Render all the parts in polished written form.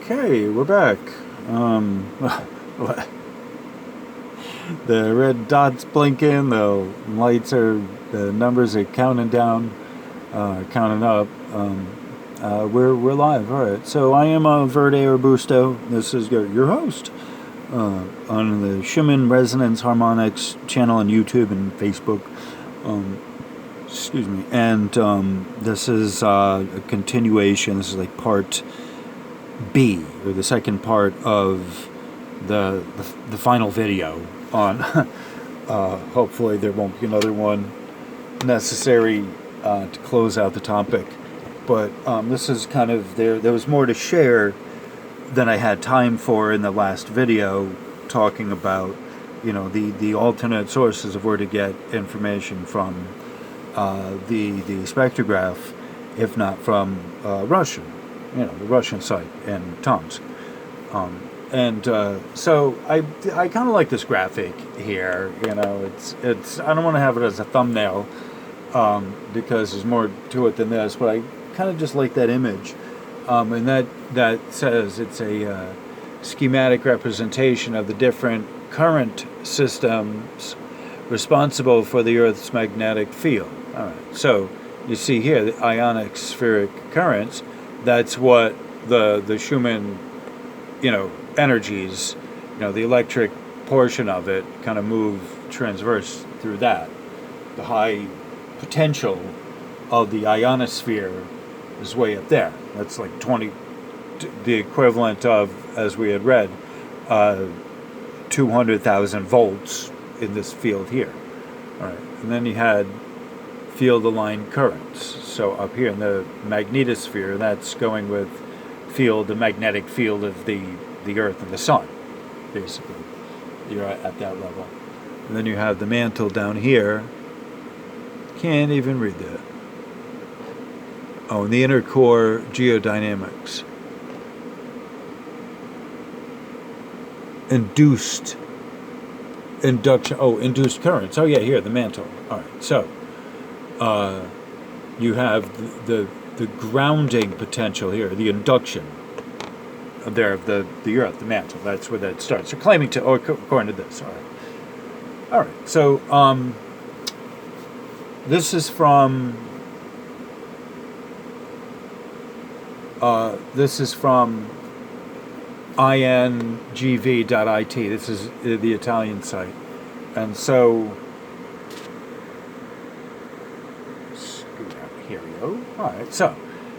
Okay, we're back. The red dots blinking, the numbers are counting down, counting up. We're live. All right. So I am Verde Robusto. This is your host on the Schumann Resonance Harmonics channel on YouTube and Facebook. Excuse me. And this is a continuation. This is like part B, or the second part of the final video on. Hopefully there won't be another one necessary to close out the topic. But this is kind of, there was more to share than I had time for in the last video, talking about, the alternate sources of where to get information from the spectrograph, if not from Russia, the Russian site in Tomsk. So I kind of like this graphic here. It's I don't want to have it as a thumbnail because there's more to it than this, but I kind of just like that image. And that says it's a schematic representation of the different current systems responsible for the Earth's magnetic field. All right. So you see here the ionic spheric currents. That's what the Schumann, energies, the electric portion of it kind of move transverse through that. The high potential of the ionosphere is way up there. That's like 20, the equivalent of, as we had read, 200,000 volts in this field here. All right, and then you had field-aligned currents. So up here in the magnetosphere, that's going with the magnetic field of the Earth and the Sun, basically. You're at that level. And then you have the mantle down here. Can't even read that. Oh, and the inner core geodynamics. Induced currents. Oh yeah, here, the mantle. All right, so you have the grounding potential here, the induction there of the Earth, the mantle. That's where that starts. They're claiming to, according to this. All right. So this is from ingv.it. This is the Italian site, and so. Here we go. All right, so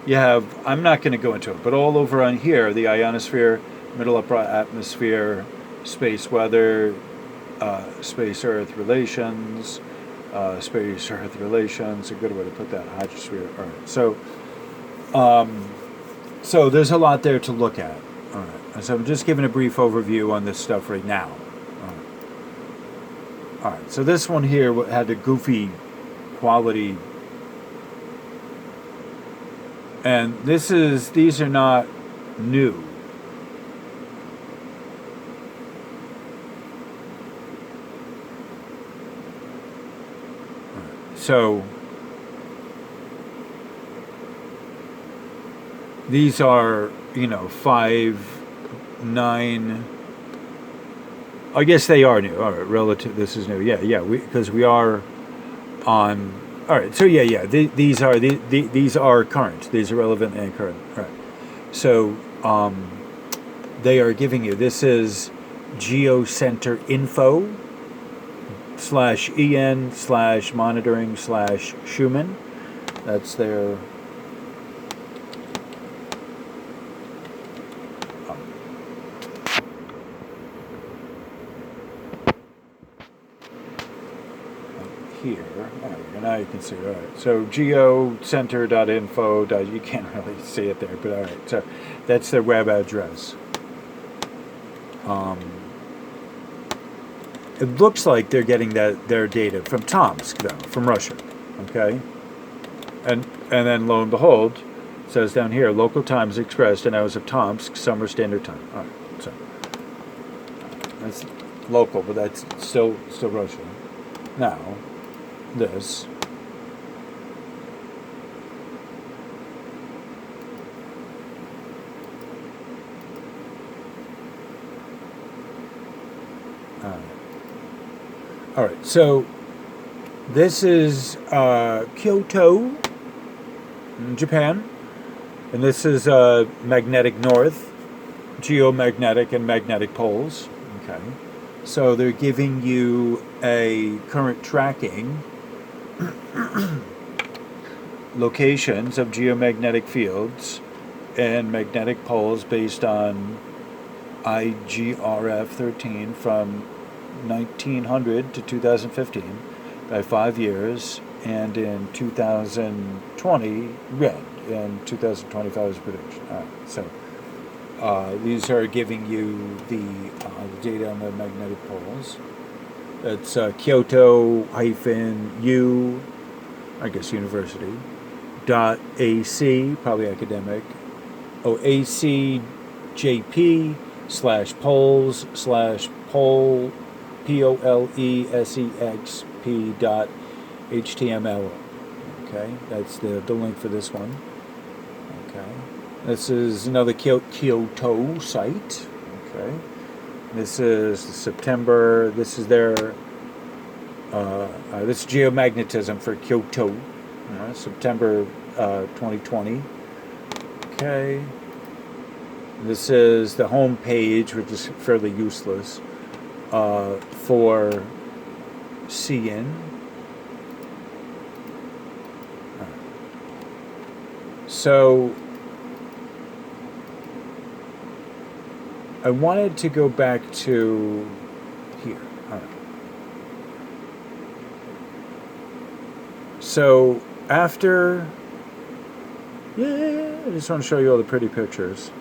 you have, I'm not going to go into it, but all over on here, the ionosphere, middle upper atmosphere, space weather, space-Earth relations, a good way to put that, hydrosphere. All right, so there's a lot there to look at. All right, so I'm just giving a brief overview on this stuff right now. All right, so this one here had a goofy quality. And these are not new. So these are, 5, 9. I guess they are new. All right, relative. This is new. Yeah. Because we are on. All right, so these are current. These are relevant and current. All right. So they are giving you, this is geocenter info /en/monitoring/Schumann. That's their here. All right, now you can see. All right, so geocenter.info. You can't really see it there, but all right. So that's their web address. It looks like they're getting their data from Tomsk, though, from Russia. Okay, and then lo and behold, it says down here, local times expressed in hours of Tomsk, summer standard time. All right, so that's local, but that's still Russia. Now, this. All right, so this is Kyoto, Japan, and this is magnetic north, geomagnetic and magnetic poles. Okay, so they're giving you a current tracking locations of geomagnetic fields and magnetic poles based on IGRF 13 from 1900 to 2015 by 5 years, and in 2020 red, and 2025 is prediction. So these are giving you the data on the magnetic poles. That's Kyoto-U, I guess university, .ac, probably academic, OACJP/poles/pole, POLESEXP.html. Okay, that's the link for this one. Okay, this is another Kyoto site. Okay, this is September. This is their this is geomagnetism for Kyoto, September 2020. Okay, this is the home page, which is fairly useless for CN. So I wanted to go back to here. All right. So after, I just want to show you all the pretty pictures.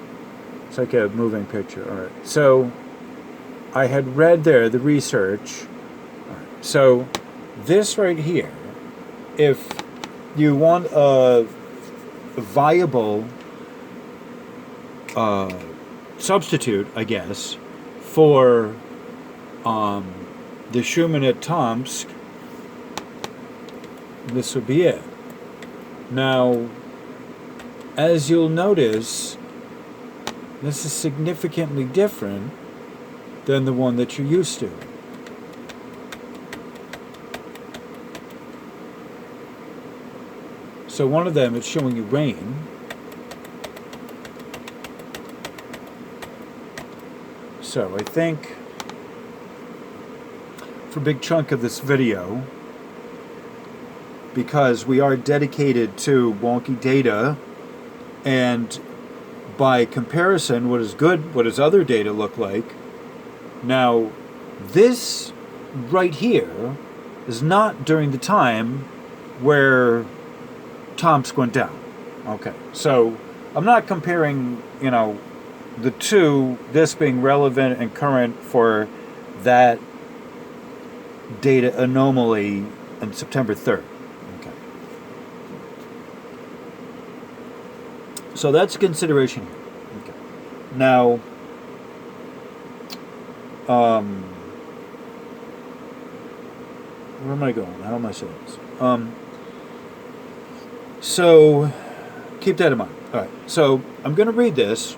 It's like a moving picture. All right. So I had read there the research. All right. So this right here, if you want a viable substitute, I guess, for the Schumann at Tomsk, this would be it. Now, as you'll notice, this is significantly different than the one that you're used to. So one of them is showing you rain. So I think for a big chunk of this video, because we are dedicated to wonky data, and by comparison, what is good, what does other data look like? Now, this right here is not during the time where Tomsk went down. Okay, so I'm not comparing, the two, this being relevant and current for that data anomaly on September 3rd. Okay. So that's a consideration here. Okay. Now, where am I going? How am I saying this? So keep that in mind. All right. So I'm going to read this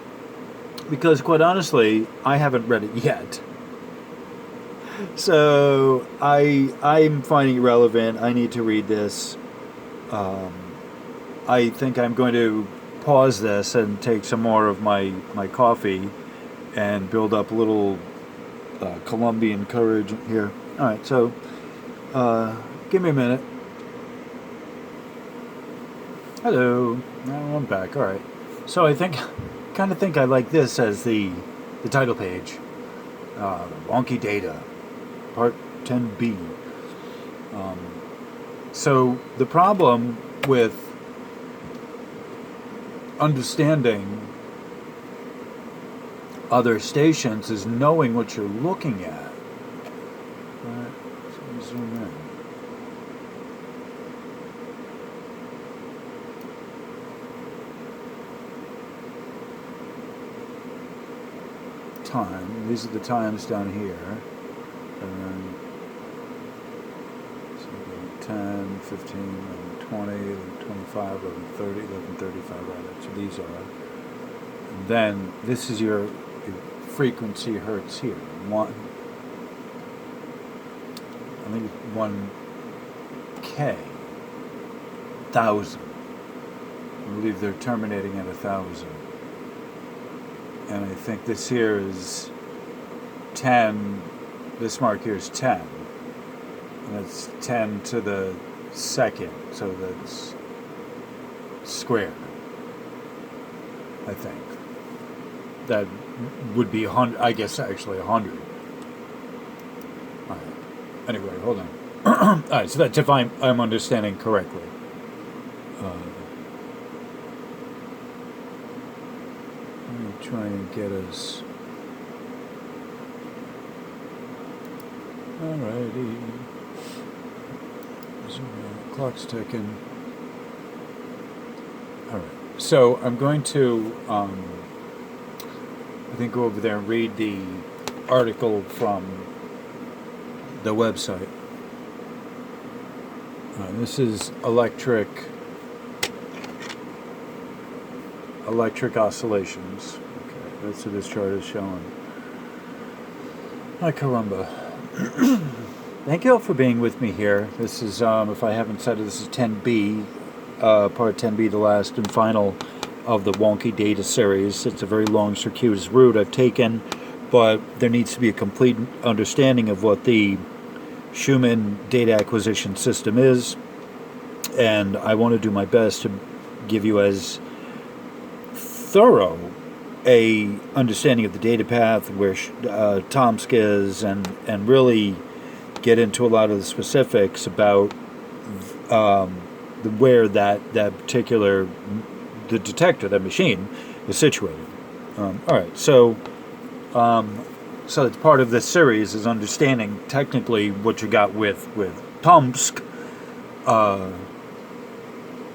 because, quite honestly, I haven't read it yet. So I'm finding it relevant. I need to read this. I think I'm going to pause this and take some more of my coffee and build up a little Colombian courage here. All right. So give me a minute. Hello. I'm back. All right. So I kind of think I like this as the title page. Wonky Data, Part 10B. So the problem with understanding other stations is knowing what you're looking at. All right. So let me zoom in. Time. These are the times down here. And so 10, 15, 11, 20, 11, 25, 11, 30, 11, 35, rather. So these are. And then this is your frequency hertz here. 1. I think it's 1K, 1,000. I believe they're terminating at 1,000. And I think this here is 10, this mark here is 10. And it's 10 to the second, so that's squared, I think. That would be 100, I guess actually 100. All right. Anyway, hold on. All right, so that's if I'm understanding correctly. Let me try and get us. Alrighty. Clock's ticking. All right. So I'm going to, I think, go over there and read the article from the website. This is electric oscillations. Okay, that's what this chart is showing. Ay caramba. Thank you all for being with me here. This is, if I haven't said it, this is 10B, part 10B, the last and final of the Wonky data series. It's a very long, circuitous route I've taken, but there needs to be a complete understanding of what the Schumann data acquisition system is, and I want to do my best to give you as thorough a understanding of the data path, where Tomsk is, and really get into a lot of the specifics about where that particular the detector, that machine, is situated. All right, so it's part of this series is understanding technically what you got with Tomsk,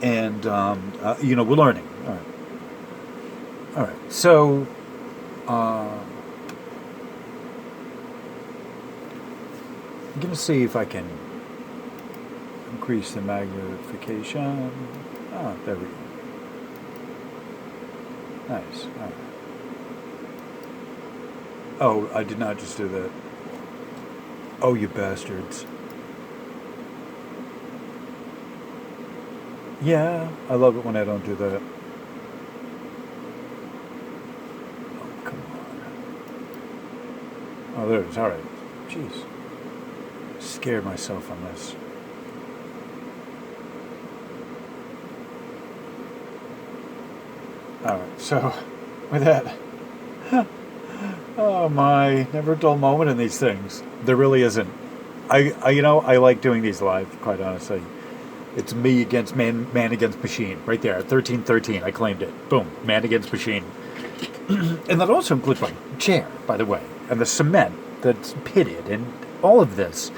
and we're learning. All right. So, I'm going to see if I can increase the magnification. Ah, there we go. Nice. All right. Oh, I did not just do that. Oh, you bastards. Yeah, I love it when I don't do that. Oh, there it is. All right. Jeez. Scared myself on this. All right. So, with that, oh my, never a dull moment in these things. There really isn't. I like doing these live, quite honestly. It's me against man against machine. Right there, 1313. I claimed it. Boom. Man against machine. And that also includes my chair, by the way. And the cement that's pitted, and all of this,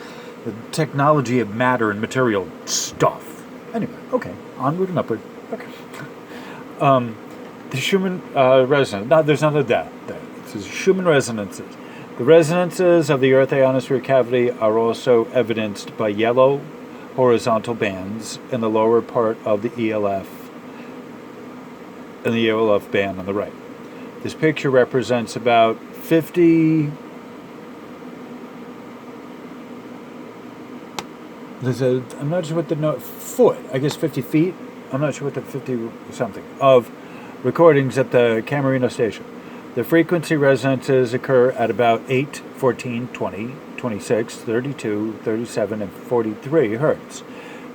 the technology of matter and material stuff. Anyway, okay, onward and upward. Okay. The Schumann resonance. No, there's none of that. This is Schumann resonances. The resonances of the Earth ionosphere cavity are also evidenced by yellow horizontal bands in the lower part of the ELF, and the ELF band on the right. This picture represents about 50. I'm not sure what the foot. I guess 50 feet. I'm not sure what the 50 something of recordings at the Camerino station. The frequency resonances occur at about 8, 14, 20, 26, 32, 37, and 43 hertz.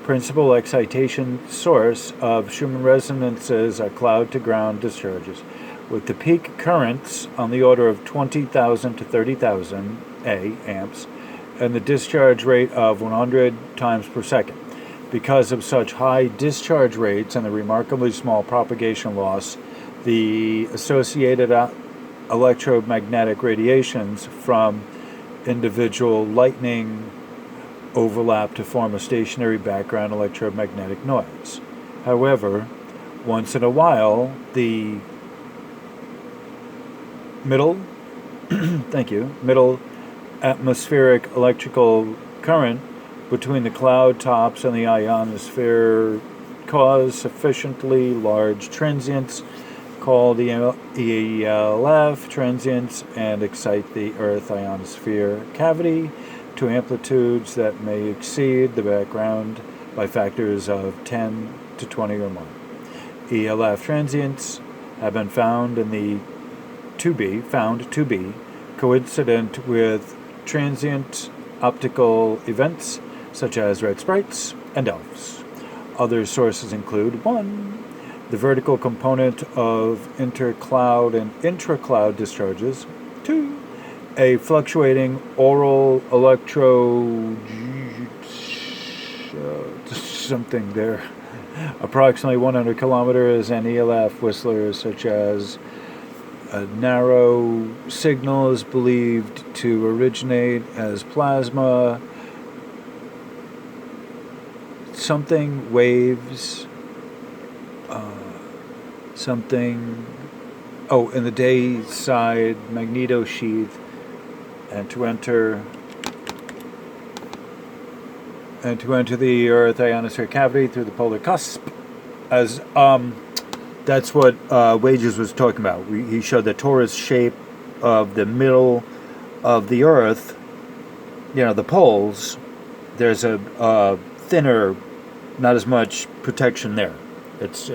Principal excitation source of Schumann resonances are cloud-to-ground discharges, with the peak currents on the order of 20,000 to 30,000 amps, and the discharge rate of 100 times per second. Because of such high discharge rates and the remarkably small propagation loss, the associated electromagnetic radiations from individual lightning overlap to form a stationary background electromagnetic noise. However, once in a while, the middle atmospheric electrical current between the cloud tops and the ionosphere cause sufficiently large transients called ELF transients and excite the Earth ionosphere cavity to amplitudes that may exceed the background by factors of 10 to 20 or more. ELF transients have been found to be coincident with transient optical events such as red sprites and elves. Other sources include 1. The vertical component of intercloud and intracloud discharges. 2. A fluctuating aural electro something there. Approximately 100 kilometers, and ELF whistlers such as a narrow signal is believed to originate as plasma something waves in the day side magnetosheath and to enter the Earth ionosphere cavity through the polar cusp, as that's what Wages was talking about. He showed the torus shape of the middle of the Earth, the poles. There's a thinner, not as much protection there. It's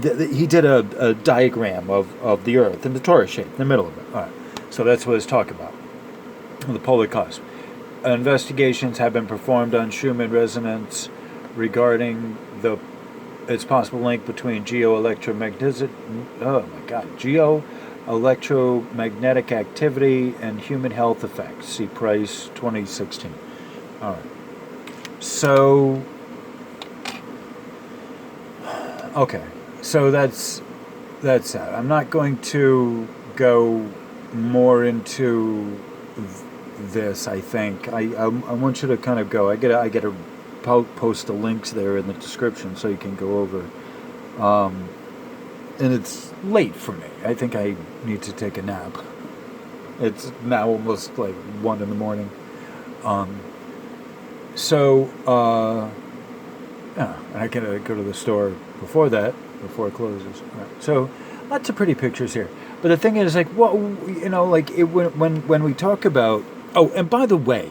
he did a diagram of the Earth and the torus shape in the middle of it. All right, so that's what he's talking about, the polar cusp. Investigations have been performed on Schumann resonance regarding its possible link between geoelectromagnetic activity and human health effects. See Price 2016. All right. So, okay. So that's that. I'm not going to go more into this. I think I want you to kind of go. I get to post the links there in the description so you can go over. And it's late for me. I think I need to take a nap. It's now almost like 1 in the morning. And I gotta go to the store before it closes. Right. So lots of pretty pictures here. But the thing is, when we talk about, and by the way,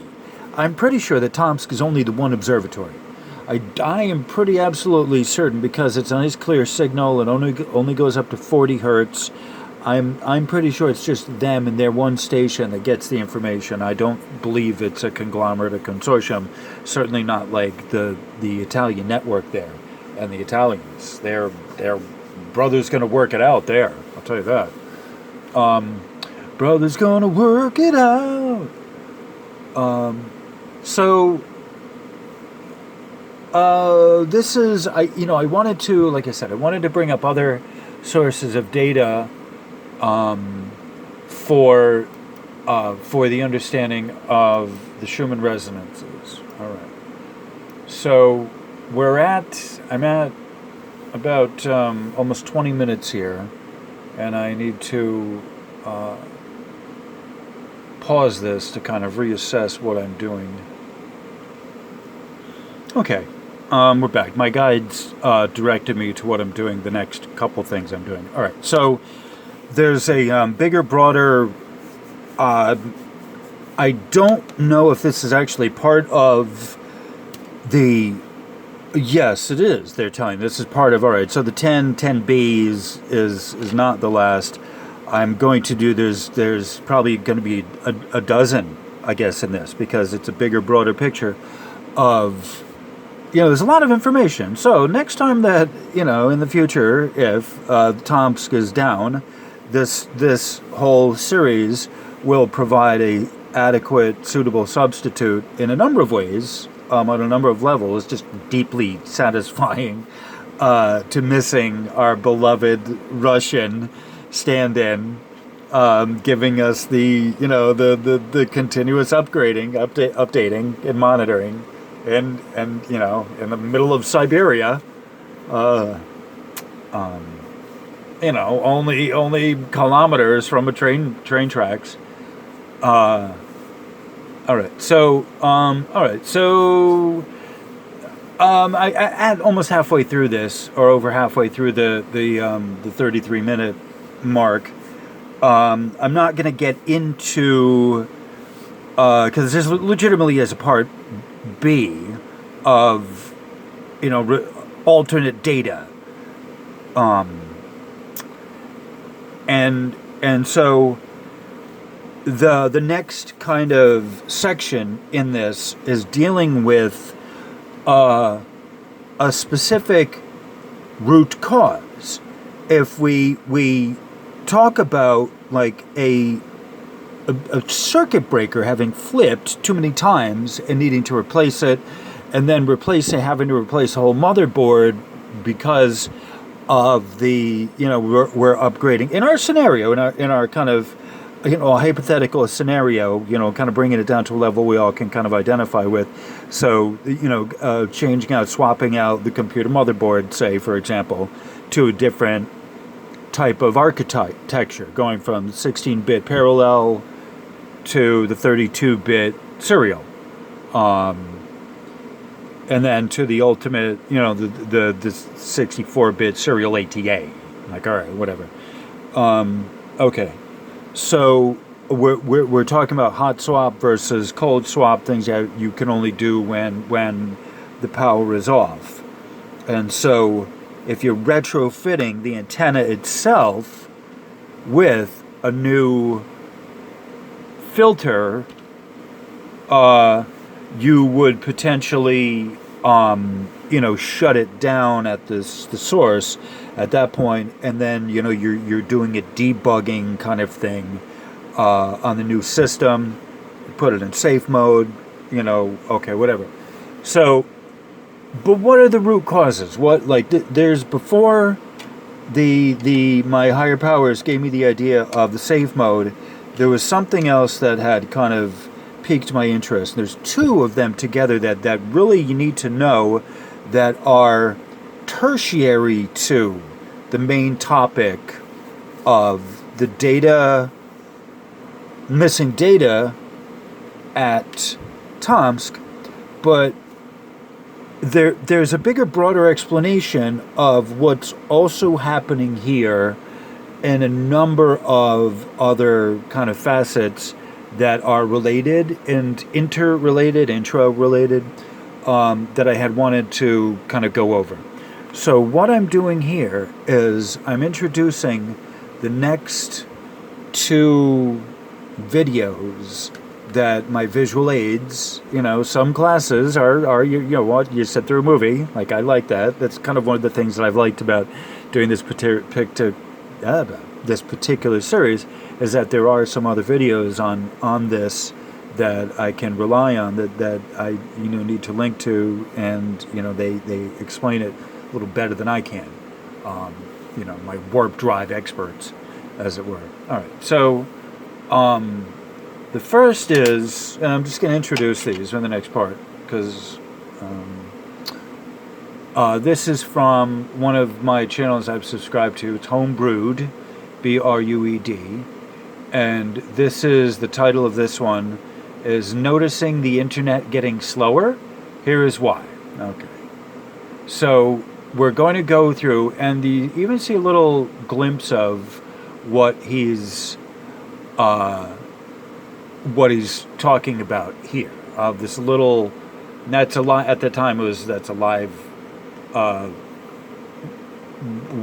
I'm pretty sure that Tomsk is only the one observatory. I am pretty absolutely certain, because it's a nice clear signal. It only goes up to 40 hertz. I'm pretty sure it's just them and their one station that gets the information. I don't believe it's a conglomerate, a consortium. Certainly not like the Italian network there, and the Italians. Their brother's going to work it out there. I'll tell you that. Brother's going to work it out. This is, I wanted to, like I said, I wanted to bring up other sources of data for the understanding of the Schumann Resonances. All right. So I'm at about almost 20 minutes here, and I need to pause this to kind of reassess what I'm doing. Okay. We're back. My guides directed me to what I'm doing, the next couple things I'm doing. All right, so there's a bigger, broader, I don't know if this is actually part of the, yes, it is, they're telling me. This is part of, all right, so the 10B is not the last. I'm going to do, there's probably going to be a dozen, I guess, in this, because it's a bigger, broader picture of, there's a lot of information. So next time that, in the future, if Tomsk is down, this whole series will provide a adequate, suitable substitute in a number of ways, on a number of levels, just deeply satisfying to missing our beloved Russian stand-in, giving us the continuous updating and monitoring. And in the middle of Siberia, only kilometers from a train tracks. All right. So I at almost halfway through this, or over halfway through the 33-minute mark. I'm not going to get into because this legitimately is a part B of, alternate data. And so the next kind of section in this is dealing with a specific root cause. If we talk about like a circuit breaker having flipped too many times and needing to replace it, and then having to replace the whole motherboard because of the, we're upgrading in our scenario, in our kind of, hypothetical scenario, kind of bringing it down to a level we all can kind of identify with. So, swapping out the computer motherboard, say, for example, to a different type of architecture, going from 16-bit parallel to the 32-bit serial. And then to the ultimate, the 64-bit serial ATA. Like, all right, whatever. Okay, so we're talking about hot swap versus cold swap, things that you can only do when the power is off. And so if you're retrofitting the antenna itself with a new filter, you would potentially, shut it down at the source at that point, and then you're doing a debugging kind of thing on the new system. Put it in safe mode, okay, whatever. So, but what are the root causes? What there's before my higher powers gave me the idea of the safe mode. There was something else that had kind of piqued my interest. There's two of them together that really you need to know, that are tertiary to the main topic of the missing data at Tomsk, but there's a bigger, broader explanation of what's also happening here and a number of other kind of facets that are related and intra-related, that I had wanted to kind of go over. So what I'm doing here is I'm introducing the next two videos that my visual aids, some classes are you sit through a movie. Like, I like that. That's kind of one of the things that I've liked about doing this particular series, is that there are some other videos on this that I can rely on, that I need to link to, and they explain it a little better than I can. My warp drive experts, as it were. All right, so the first is, and I'm just going to introduce these in the next part, because this is from one of my channels I've subscribed to. It's Homebrewed, BRUED, and this is the title of this one is Noticing the Internet Getting Slower? Here is why. Okay. So we're going to go through, and you even see a little glimpse of what he's talking about here. This little, that's a live, at the time that's a live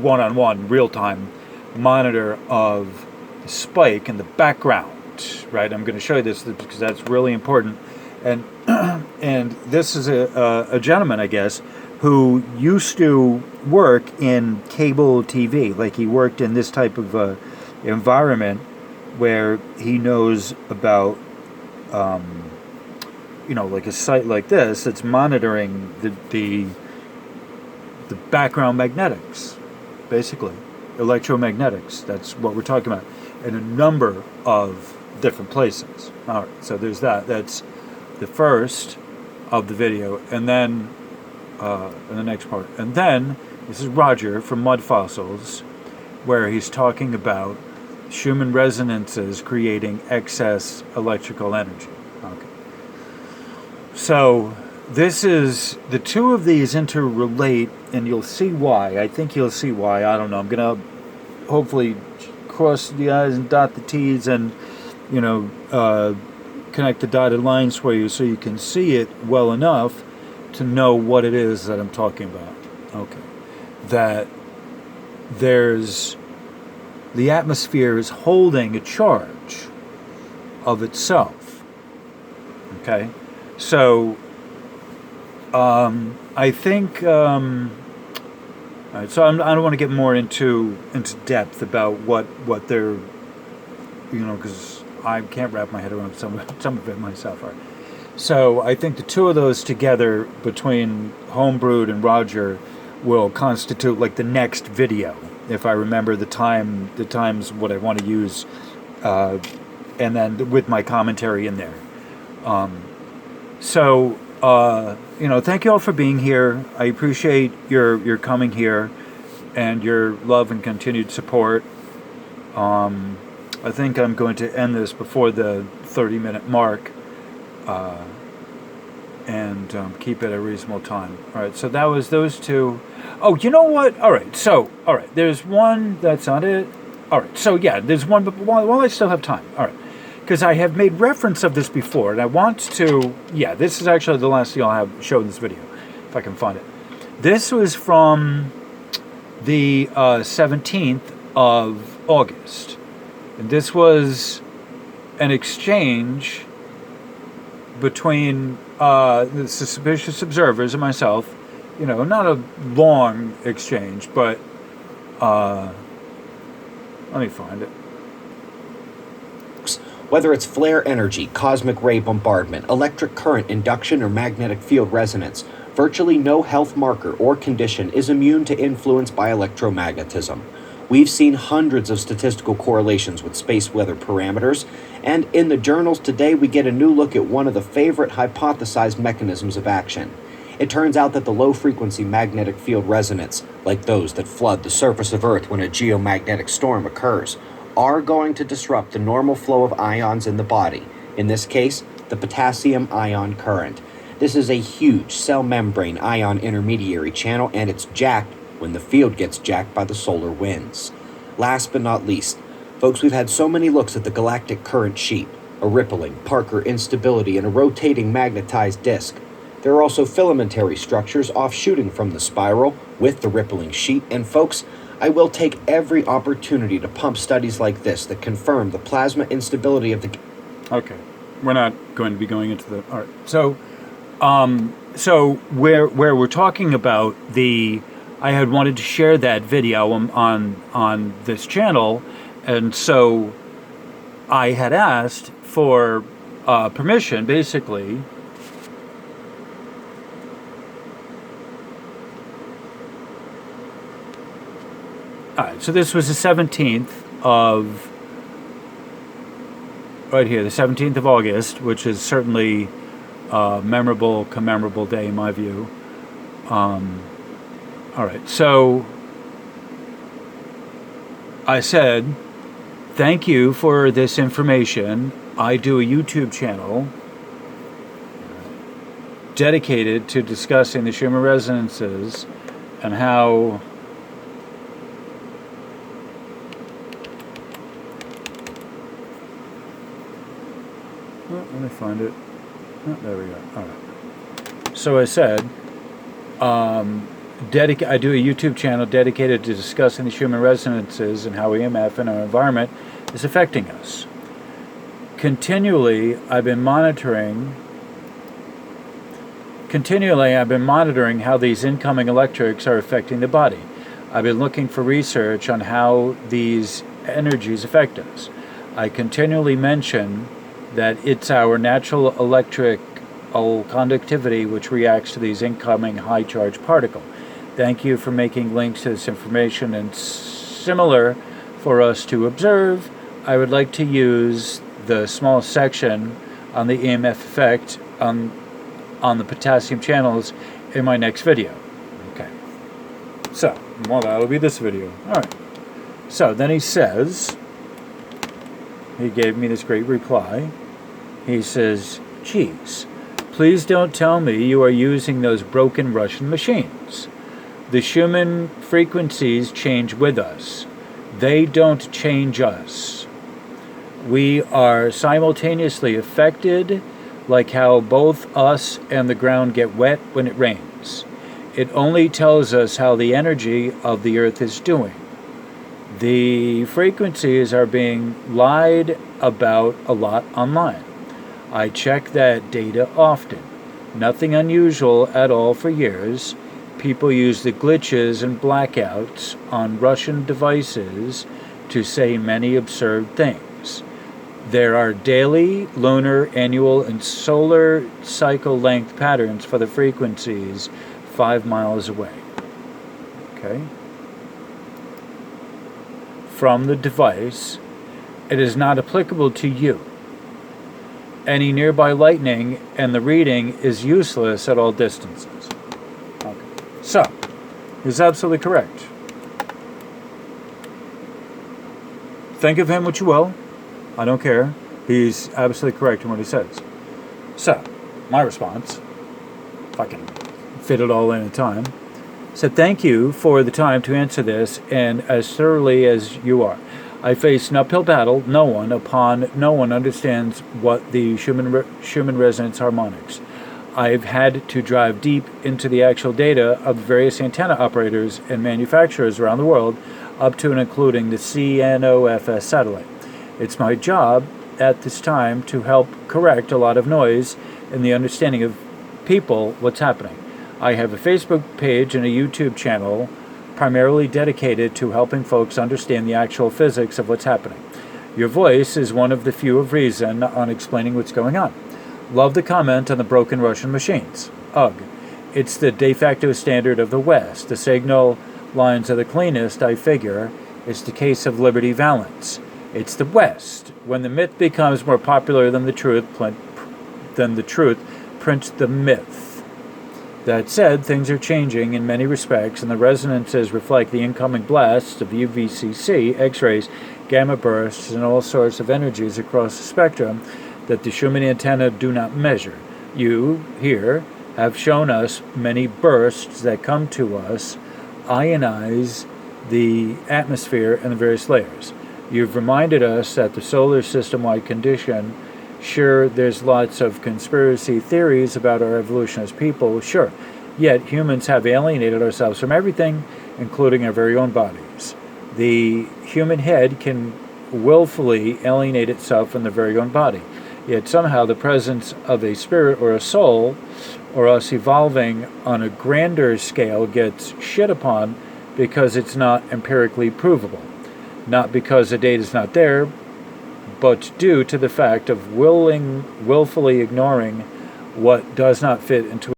one-on-one real-time monitor of the spike in the background, right? I'm going to show you this because that's really important. And and this is a gentleman, I guess, who used to work in cable TV. Like, he worked in this type of environment where he knows about, like a site like this that's monitoring the background magnetics, basically. Electromagnetics, that's what we're talking about, in a number of different places. All right, so there's that. That's the first of the video, and then in the next part. And then, this is Roger from Mud Fossils, where he's talking about Schumann Resonances creating excess electrical energy. Okay. So, this is, the two of these interrelate, and you'll see why. I think you'll see why. I don't know. I'm going to hopefully cross the I's and dot the T's and, connect the dotted lines for you so you can see it well enough to know what it is that I'm talking about. Okay. That the atmosphere is holding a charge of itself. Okay? So, I think, all right, so I don't want to get more into depth about what they're, because I can't wrap my head around some of it myself. All right. So I think the two of those together, between Homebrewed and Roger, will constitute like the next video, if I remember the times what I want to use, and then with my commentary in there. Thank you all for being here. I appreciate your coming here and your love and continued support. I think I'm going to end this before the 30-minute mark, and keep it a reasonable time. All right, so that was those two. Oh, you know what? All right, there's one. That's not it. All right, so yeah, there's one, but while I still have time. All right, because I have made reference of this before, and I want to, this is actually the last thing I'll have shown in this video, if I can find it. This was from the 17th of August. And this was an exchange between the suspicious observers and myself. Not a long exchange, but let me find it. Whether it's flare energy, cosmic ray bombardment, electric current induction, or magnetic field resonance, virtually no health marker or condition is immune to influence by electromagnetism. We've seen hundreds of statistical correlations with space weather parameters, and in the journals today we get a new look at one of the favorite hypothesized mechanisms of action. It turns out that the low-frequency magnetic field resonance, like those that flood the surface of Earth when a geomagnetic storm occurs, are going to disrupt the normal flow of ions in the body, in this case, the potassium ion current. This is a huge cell membrane ion intermediary channel, and it's jacked when the field gets jacked by the solar winds. Last but not least, folks, we've had so many looks at the galactic current sheet, a rippling Parker instability, and a rotating magnetized disk. There are also filamentary structures offshooting from the spiral with the rippling sheet, and folks, I will take every opportunity to pump studies like this that confirm the plasma instability of the... Okay, we're not going to be going into the... All right, so where we're talking about the... I had wanted to share that video on this channel, and so I had asked for permission, basically. All right, so this was the 17th of, right here, the 17th of August, which is certainly a memorable, commemorable day in my view. All right, so I said, thank you for this information. I do a YouTube channel dedicated to discussing the Schumann Resonances and how let me find it. Oh, there we go. All right. So I said, I do a YouTube channel dedicated to discussing the Schumann Resonances and how EMF in our environment is affecting us. Continually, I've been monitoring how these incoming electrics are affecting the body. I've been looking for research on how these energies affect us. I continually mention that it's our natural electrical conductivity which reacts to these incoming high-charge particles. Thank you for making links to this information and similar for us to observe. I would like to use the small section on the EMF effect on the potassium channels in my next video. Okay. So, well, that'll be this video. All right. So then he says, he gave me this great reply. He says, geez, please don't tell me you are using those broken Russian machines. The Schumann frequencies change with us. They don't change us. We are simultaneously affected, like how both us and the ground get wet when it rains. It only tells us how the energy of the earth is doing. The frequencies are being lied about a lot online. I check that data often. Nothing unusual at all for years. People use the glitches and blackouts on Russian devices to say many absurd things. There are daily, lunar, annual, and solar cycle length patterns for the frequencies 5 miles away. Okay? From the device, it is not applicable to you. Any nearby lightning and the reading is useless at all distances. Okay. So, he's absolutely correct. Think of him what you will. I don't care. He's absolutely correct in what he says. So, my response, if I can fit it all in a time, said thank you for the time to answer this and as thoroughly as you are. I face an uphill battle. No one understands what the Schumann Resonance harmonics. I've had to drive deep into the actual data of the various antenna operators and manufacturers around the world, up to and including the CNOFS satellite. It's my job at this time to help correct a lot of noise in the understanding of people what's happening. I have a Facebook page and a YouTube channel primarily dedicated to helping folks understand the actual physics of what's happening. Your voice is one of the few of reason on explaining what's going on. Love the comment on the broken Russian machines. Ugh. It's the de facto standard of the West. The signal lines are the cleanest, I figure. It's the case of Liberty Valance. It's the West. When the myth becomes more popular than the truth, prints the myth. That said, things are changing in many respects, and the resonances reflect the incoming blasts of UVCC, X-rays, gamma bursts, and all sorts of energies across the spectrum that the Schumann antenna do not measure. You, here, have shown us many bursts that come to us, ionize the atmosphere and the various layers. You've reminded us that the solar system-wide condition. Sure, there's lots of conspiracy theories about our evolution as people, sure. Yet humans have alienated ourselves from everything, including our very own bodies. The human head can willfully alienate itself from the very own body. Yet somehow the presence of a spirit or a soul, or us evolving on a grander scale, gets shit upon because it's not empirically provable. Not because the data is not there, but due to the fact of willfully ignoring what does not fit into